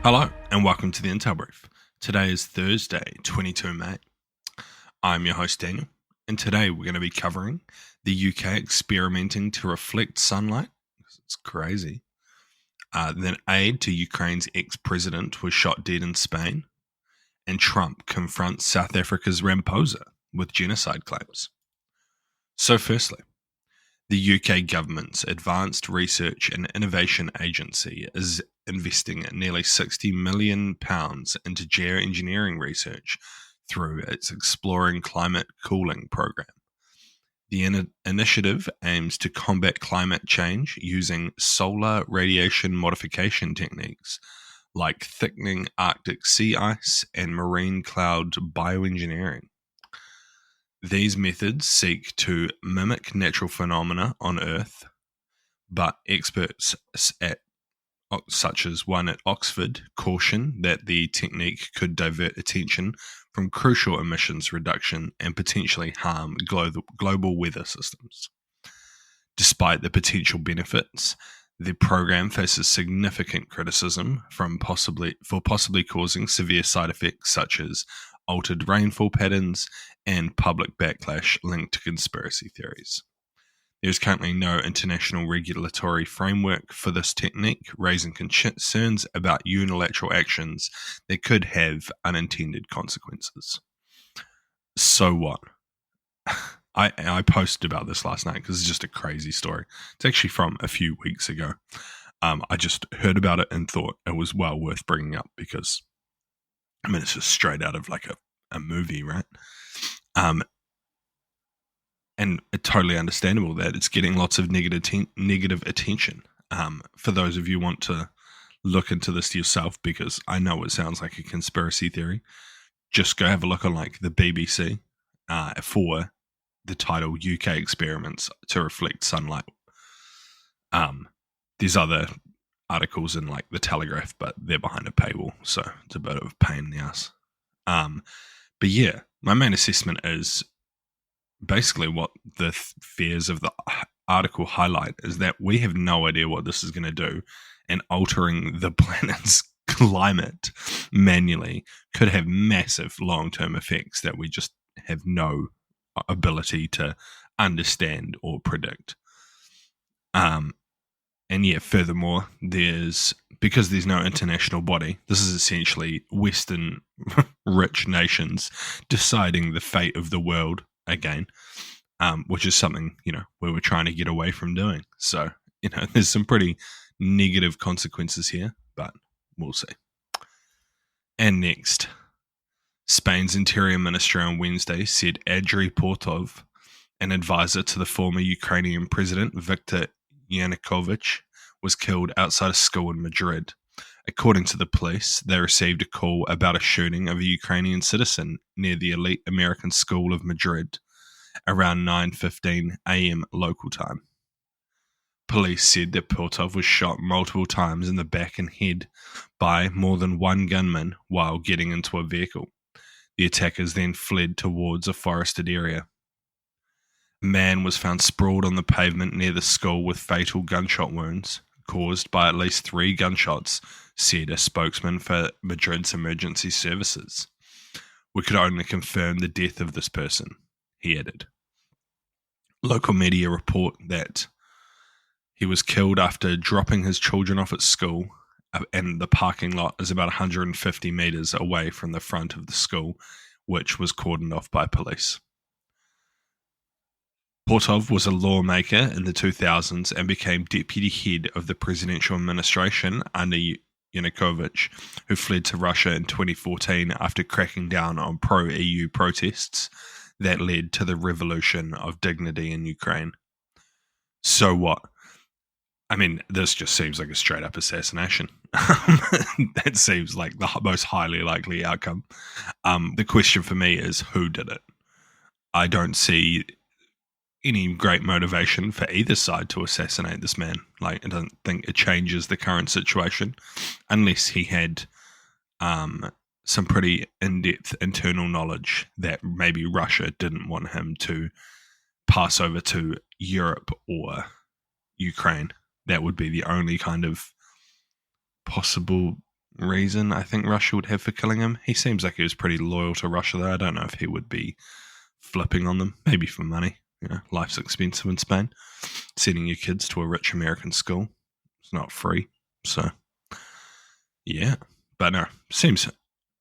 Hello and welcome to the Intel Brief. Today is Thursday, 22 May. I'm your host Daniel, and today we're going to be covering the UK experimenting to reflect sunlight. It's crazy. Then aide to Ukraine's ex-president was shot dead in Spain, and Trump confronts South Africa's Ramaphosa with genocide claims. So firstly, the UK government's Advanced Research and Innovation Agency is investing nearly £60 million into geoengineering research through its Exploring Climate Cooling program. The initiative aims to combat climate change using solar radiation modification techniques like thickening Arctic sea ice and marine cloud bioengineering. These methods seek to mimic natural phenomena on Earth, but experts such as one at Oxford caution that the technique could divert attention from crucial emissions reduction and potentially harm global weather systems. Despite the potential benefits, the program faces significant criticism for possibly causing severe side effects such as altered rainfall patterns and public backlash linked to conspiracy theories. There is currently no international regulatory framework for this technique, raising concerns about unilateral actions that could have unintended consequences. So what? I posted about this last night because it's just a crazy story. It's actually from a few weeks ago. I just heard about it and thought it was well worth bringing up because, it's just straight out of like a movie, right? And it's totally understandable that it's getting lots of negative attention. For those of you who want to look into this yourself, because I know it sounds like a conspiracy theory, just go have a look on like the BBC for the title UK Experiments to Reflect Sunlight. There's other articles in like the Telegraph, but they're behind a paywall, so it's a bit of a pain in the ass. But yeah, my main assessment is basically what the fears of the article highlight is that we have no idea what this is going to do, and altering the planet's climate manually could have massive long-term effects that we just have no ability to understand or predict. And yeah, furthermore, because there's no international body, this is essentially Western rich nations deciding the fate of the world again, which is something, we were trying to get away from doing. So, there's some pretty negative consequences here, but we'll see. And next, Spain's Interior Minister on Wednesday said Andriy Portov, an advisor to the former Ukrainian president Viktor Yanukovych, was killed outside a school in Madrid. According to the police, they received a call about a shooting of a Ukrainian citizen near the elite American school of Madrid around 9:15 a.m. local time. Police said that Portov was shot multiple times in the back and head by more than one gunman while getting into a vehicle. The attackers then fled towards a forested area. A man was found sprawled on the pavement near the school with fatal gunshot wounds caused by at least 3 gunshots, said a spokesman for Madrid's emergency services. We could only confirm the death of this person, he added. Local media report that he was killed after dropping his children off at school, and the parking lot is about 150 meters away from the front of the school, which was cordoned off by police. Portov was a lawmaker in the 2000s and became deputy head of the presidential administration under Yanukovych, who fled to Russia in 2014 after cracking down on pro-EU protests that led to the Revolution of Dignity in Ukraine. So what? This just seems like a straight-up assassination. That seems like the most highly likely outcome. The question for me is, who did it? I don't see any great motivation for either side to assassinate this man. I don't think it changes the current situation unless he had some pretty in-depth internal knowledge that maybe Russia didn't want him to pass over to Europe or Ukraine. That would be the only kind of possible reason I think Russia would have for killing him. He seems like he was pretty loyal to Russia, though. I don't know if he would be flipping on them, maybe for money. Life's expensive in Spain. Sending your kids to a rich American school, it's not free. So, yeah. But no, seems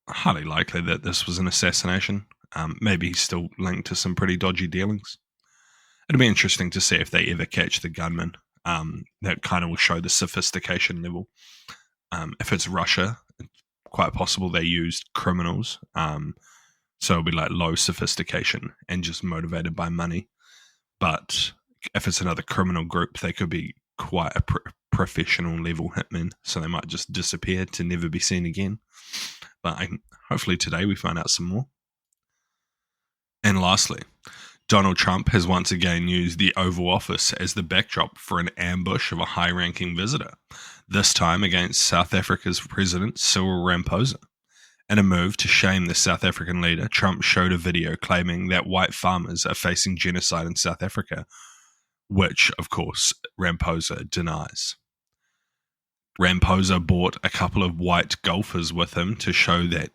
highly likely that this was an assassination. Maybe he's still linked to some pretty dodgy dealings. It'll be interesting to see if they ever catch the gunman. That kind of will show the sophistication level. If it's Russia, it's quite possible they used criminals. So it'll be like low sophistication and just motivated by money. But if it's another criminal group, they could be quite a professional level hitmen. So they might just disappear to never be seen again. But hopefully today we find out some more. And lastly, Donald Trump has once again used the Oval Office as the backdrop for an ambush of a high-ranking visitor, this time against South Africa's President Cyril Ramaphosa. In a move to shame the South African leader, Trump showed a video claiming that white farmers are facing genocide in South Africa, which, of course, Ramaphosa denies. Ramaphosa brought a couple of white golfers with him to show that,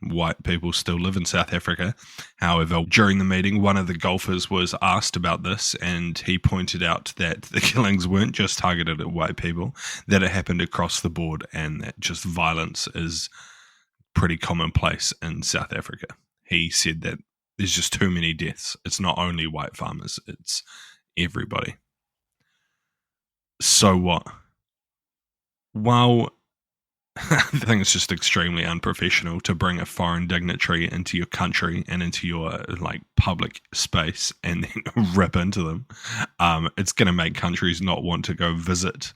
white people still live in South Africa. However, during the meeting, one of the golfers was asked about this, and he pointed out that the killings weren't just targeted at white people, that it happened across the board, and that just violence is pretty commonplace in South Africa. He said that there's just too many deaths. It's not only white farmers, it's everybody. So what? Well, I think it's just extremely unprofessional to bring a foreign dignitary into your country and into your public space and then rip into them. It's going to make countries not want to go visit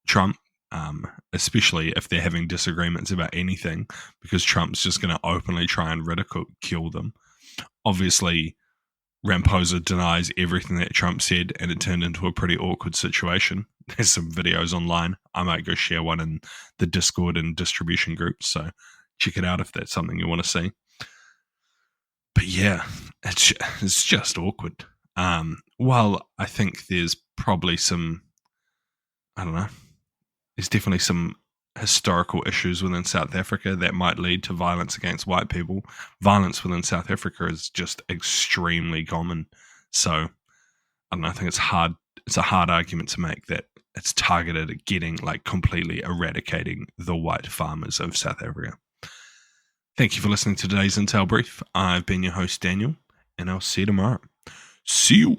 Trump, especially if they're having disagreements about anything, because Trump's just going to openly try and ridicule them. Obviously, Ramaphosa denies everything that Trump said, and it turned into a pretty awkward situation. There's some videos online. I might go share one in the Discord and distribution groups, so check it out if that's something you want to see. But yeah, it's just awkward. Well, I think there's probably some, I don't know, there's definitely some historical issues within South Africa that might lead to violence against white people. Violence within South Africa is just extremely common. So I don't know, I think it's a hard argument to make that it's targeted at getting completely eradicating the white farmers of South Africa. Thank you for listening to today's Intel Brief. I've been your host, Daniel, and I'll see you tomorrow. See you.